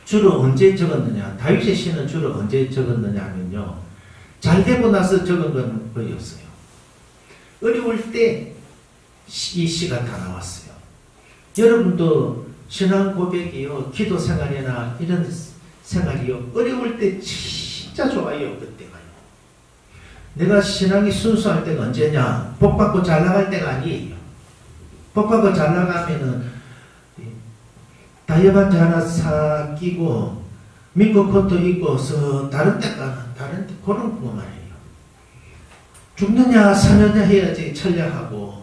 주로 언제 적었느냐. 다윗의 시는 주로 언제 적었느냐 하면요. 잘 되고 나서 적은 건 거의 없어요. 어려울 때 이 시가 다 나왔어요. 여러분도 신앙 고백이요. 기도 생활이나 이런 생활이요. 어려울 때 진짜 좋아요. 그때가요. 내가 신앙이 순수할 때가 언제냐. 복받고 잘 나갈 때가 아니에요. 복받고 잘 나가면은 다이어반지 하나 사 끼고 민국 코트 입고서 다른 데 그런 것만 해요. 죽느냐 사느냐 해야지 천략하고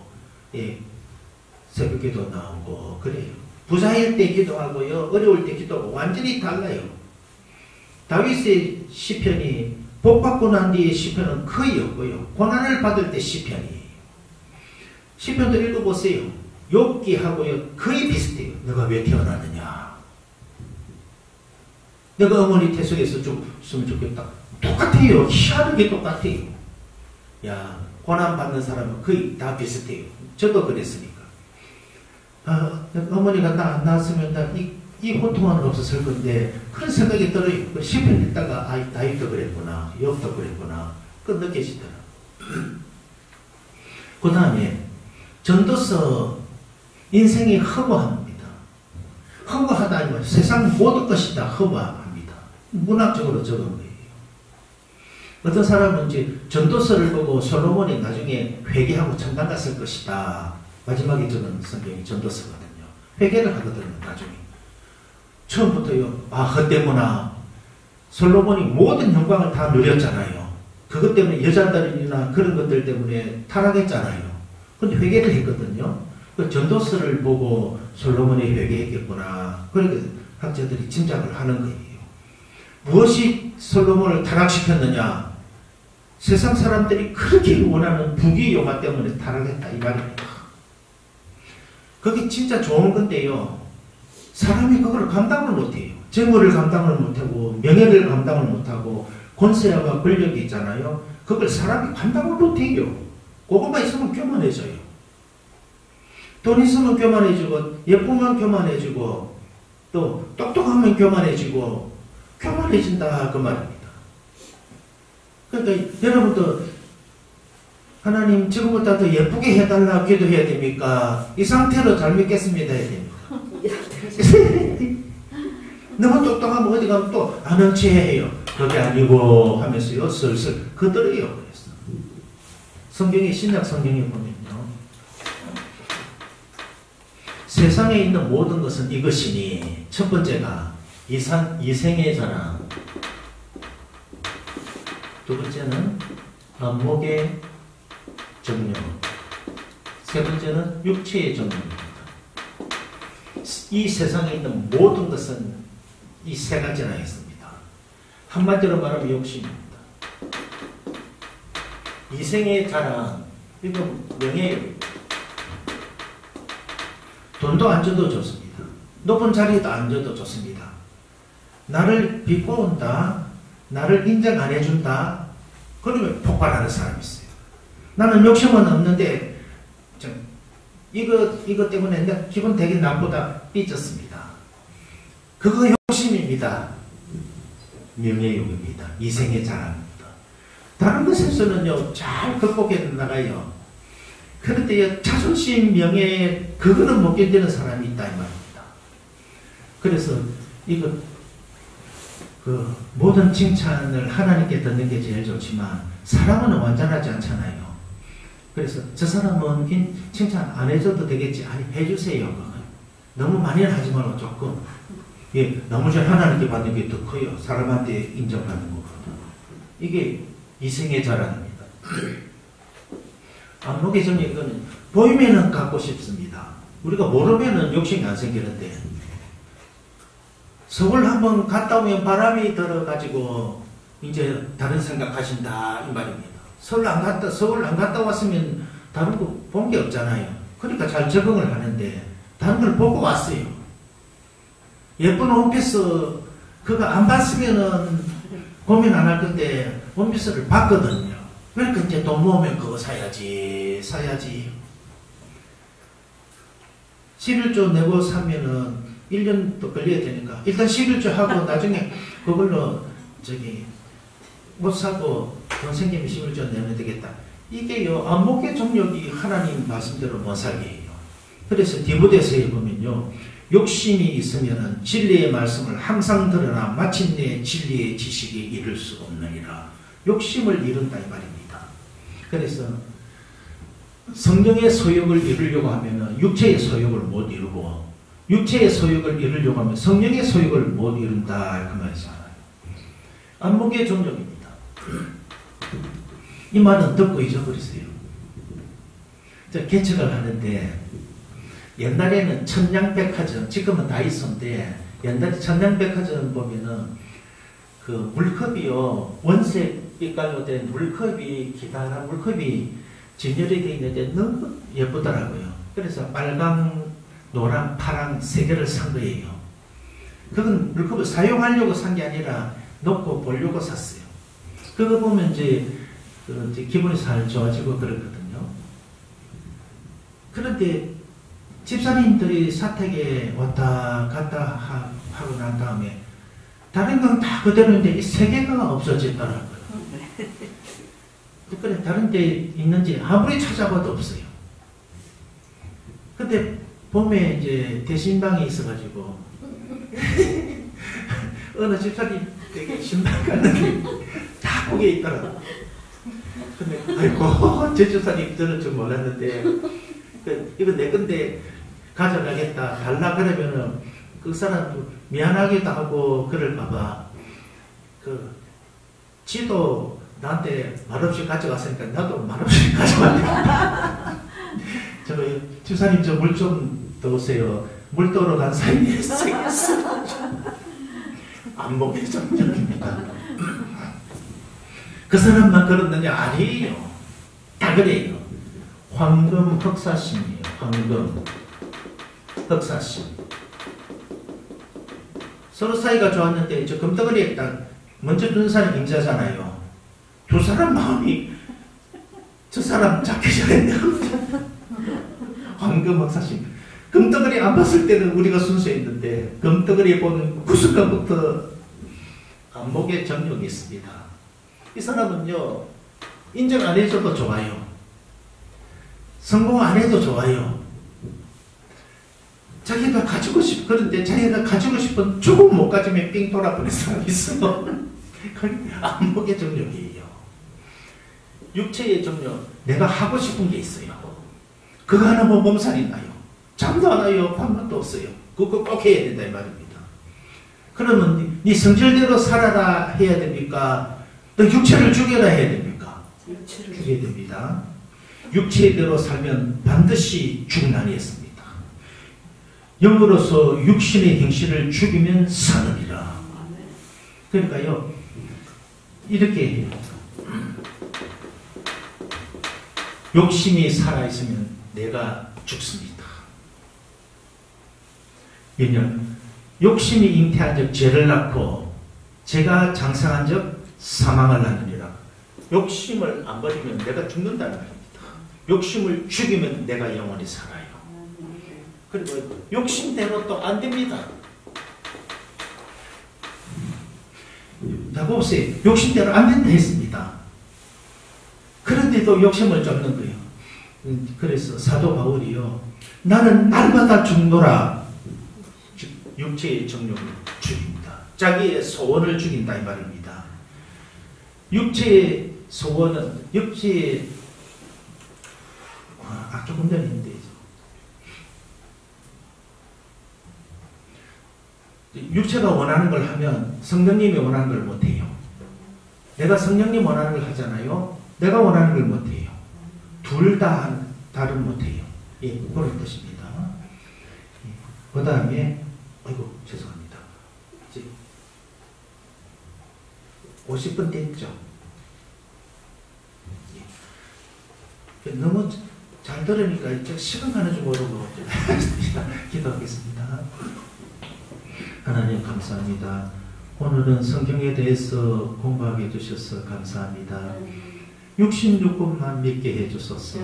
새벽기도 나오고 그래요. 부자일 때 기도하고요. 어려울 때 기도하고 완전히 달라요. 다윗의 시편이 복받고 난 뒤에 시편은 거의 없고요. 고난을 받을 때 시편이에요. 시편도 읽어보세요. 욥기하고요 거의 비슷해요. 내가 왜 태어났느냐. 내가 어머니 태속에서 죽으면 좋겠다. 똑같아요. 희한하게 똑같아요. 야 고난받는 사람은 거의 다 비슷해요. 저도 그랬으니까. 아, 어머니가 나 안 낳았으면 이 고통은 없었을 건데 그런 생각이 들어요. 시편 읽다가 아 다윗도 그랬구나. 욥도 그랬구나. 그 느껴지더라. 그 다음에 전도서 인생이 허무합니다. 허무하다 이 말. 세상 모든 것이 다 허무합니다. 문학적으로 적은 거예요. 어떤 사람은 이제 전도서를 보고 솔로몬이 나중에 회개하고 천당 갔을 것이다. 마지막에 적은 성경이 전도서거든요. 회개를 하거든요. 나중에. 처음부터요. 아 헛되구나. 솔로몬이 모든 영광을 다 누렸잖아요. 그것 때문에 여자들이나 그런 것들 때문에 타락했잖아요. 근데 회개를 했거든요. 그 전도서를 보고 솔로몬이 회개했겠구나. 그렇게 학자들이 짐작을 하는 거예요. 무엇이 솔로몬을 타락시켰느냐? 세상 사람들이 그렇게 원하는 부귀영화 때문에 타락했다 이 말입니다. 그게 진짜 좋은 건데요. 사람이 그걸 감당을 못해요. 재물을 감당을 못하고 명예를 감당을 못하고 권세와 권력이 있잖아요. 그걸 사람이 감당을 못해요. 그것만 있으면 교만해져요. 돈 있으면 교만해지고 예쁘면 교만해지고 또 똑똑하면 교만해지고 교만해진다 그 말입니다. 그러니까 여러분도 하나님 지금부터 더 예쁘게 해달라 기도해야 됩니까? 이 상태로 잘 믿겠습니다 해야 됩니까? 너무 똑똑하면 어디 가면 또 아는 체 해요. 그게 아니고 하면서요 슬슬 그들어요. 그래서 성경에 신약 성경에 보면요 세상에 있는 모든 것은 이것이니 첫 번째가 이생의 자랑, 두 번째는 안목의 정령, 세 번째는 육체의 정령입니다. 이 세상에 있는 모든 것은 이 세 가지나 있습니다. 한마디로 말하면 욕심입니다. 이생의 자랑, 이건 명예욕입니다. 돈도 안 줘도 좋습니다. 높은 자리에도 안 줘도 좋습니다. 나를 비꼬은다, 나를 인정 안 해준다, 그러면 폭발하는 사람이 있어요. 나는 욕심은 없는데 이거 때문에 내가 기분 되게 나쁘다, 삐졌습니다. 그거 욕심입니다. 명예욕입니다. 이생의 자랑입니다. 다른 것에서는요 잘 극복해 나가요. 그런데 자존심, 명예 그거는 못 견디는 사람이 있다 이 말입니다. 그래서 이거 그 모든 칭찬을 하나님께 듣는 게 제일 좋지만 사람은 완전하지 않잖아요. 그래서 저 사람은 칭찬 안 해줘도 되겠지. 아니 해주세요. 너무 많이는 하지 말고 조금. 예, 너무 잘 하나님께 받는 게 더 커요. 사람한테 인정받는 것보다. 이게 이생의 자랑입니다. 안목의 정리는 보이면은 갖고 싶습니다. 우리가 모르면은 욕심이 안 생기는데 서울 한번 갔다 오면 바람이 들어가지고 이제 다른 생각하신다 이 말입니다. 서울 안 갔다 왔으면 다른 거 본 게 없잖아요. 그러니까 잘 적응을 하는데 다른 걸 보고 왔어요. 예쁜 원피스 그거 안 봤으면은 고민 안 할 건데 원피스를 봤거든요. 그러니까 이제 돈 모으면 그거 사야지 11조 내고 사면은 1년도 걸려야 되니까 일단 11조 하고 나중에 그걸로 못 사고 돈 생기면 11조 내면 되겠다. 이게요, 안목의 정력이 하나님 말씀대로 못 살게 해요. 그래서 디모데서에 보면요, 욕심이 있으면 진리의 말씀을 항상 들으나 마침내 진리의 지식에 이를 수 없느니라. 욕심을 이룬다 이 말입니다. 그래서 성령의 소욕을 이루려고 하면 육체의 소욕을 못 이루고 육체의 소욕을 이루려고 하면 성령의 소욕을 못 이룬다 그 말이잖아요. 안목의 정력입니다. 이 말은 듣고 잊어버리세요. 개척을 하는데 옛날에는 천냥백화점, 지금은 다이소인데 옛날에 천냥백화점 보면은 그 물컵이요, 원색 빛깔로 된 물컵이, 기다란 물컵이 진열이 되어 있는데 너무 예쁘더라고요. 그래서 빨강, 노랑, 파랑 세 개를 산 거예요. 그건 물컵을 사용하려고 산 게 아니라 놓고 보려고 샀어요. 그거 보면 이제 기분이 살 좋아지고 그렇거든요. 그런데 집사님들이 사택에 왔다 갔다 하고 난 다음에 다른 건 다 그대로인데 이 세 개가 없어졌더라고요. 그래 다른 데 있는지 아무리 찾아봐도 없어요. 근데 봄에 이제 대신방이 있어가지고 어느 집사님 되게 신방 갔는데 다 거기에 있더라고요. 근데 아이고 제 집사님 저는 좀 몰랐는데 이거 내 건데 가져가겠다 달라 그러면은 그 사람도 미안하기도 하고 그럴까봐 그 지도 나한테 말없이 가져갔으니까 나도 말없이 가져가야 저 집사님 저 물 좀 넣으세요. 물 떠러 간 사이에 생겼어. 안목의 정력입니다. 그 사람만 그렇느냐? 아니에요. 다 그래요. 황금 흑사심이에요. 황금 흑사심. 서로 사이가 좋았는데 저 금덩어리에 딱 먼저 둔 사람이 임자잖아요. 두 사람 마음이 저 사람 잡기 전에 황금 흑사심. 금덩어리 안 봤을 때는 우리가 순수했는데 금덩어리에 보는 그 순간부터 안목의 정력이 있습니다. 이 사람은요 인정 안 해줘도 좋아요. 성공 안 해도 좋아요. 자기가 가지고 그런데 자기가 가지고 싶은 조금 못 가지면 삥 돌아버린 사람이 있어. 안목의 정력이에요. 육체의 정력, 내가 하고 싶은 게 있어요. 그거 하나 뭐 몸살이 나요. 잠도 안 와요. 밥맛도 없어요. 그거 꼭 해야 된다 이 말입니다. 그러면 네 성질대로 살아라 해야 됩니까? 또 육체를 죽여라 해야 됩니까? 육체를 죽여야 됩니다. 육체대로 살면 반드시 죽으나니 했습니다. 영으로서 육신의 행실을 죽이면 사느니라. 그러니까요 이렇게 해요. 욕심이 살아있으면 내가 죽습니다. 왜냐하면 욕심이 잉태한 적 죄를 낳고 죄가 장성한 적 사망을 낳느니라. 욕심을 안 버리면 내가 죽는다는 말입니다. 욕심을 죽이면 내가 영원히 살아요. 그리고 욕심대로 또 안 됩니다. 자 보세요. 욕심대로 안 된다 했습니다. 그런데도 욕심을 쫓는 거예요. 그래서 사도 바울이요, 나는 날마다 죽노라. 육체의 정욕을 죽입니다. 자기의 소원을 죽인다 이 말입니다. 육체의 소원은 육체의 조금 전인데 육체가 원하는 걸 하면 성령님이 원하는 걸 못해요. 내가 성령님 원하는 걸 하잖아요. 내가 원하는 걸 못해요. 둘 다 다른 못해요. 예, 그런 뜻입니다. 예, 그 다음에 아이고 죄송합니다. 이제 50분 됐죠. 예. 너무 잘 들으니까 이제 시간 가는 줄 모르고 기도하겠습니다. 하나님 감사합니다. 오늘은 성경에 대해서 공부하게 해주셔서 감사합니다. 66권만 믿게 해주소서.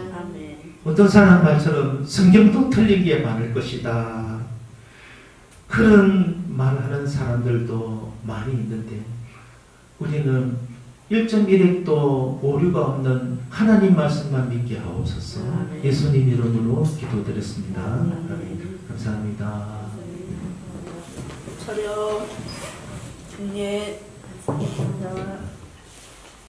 어떤 사람 말처럼 성경도 틀린 게 많을 것이다. 그런 말하는 사람들도 많이 있는데 우리는 1.1핵도 오류가 없는 하나님 말씀만 믿게 하옵소서. 예수님 이름으로 기도드렸습니다. 감사합니다.
촬영. 예. 감사합니다.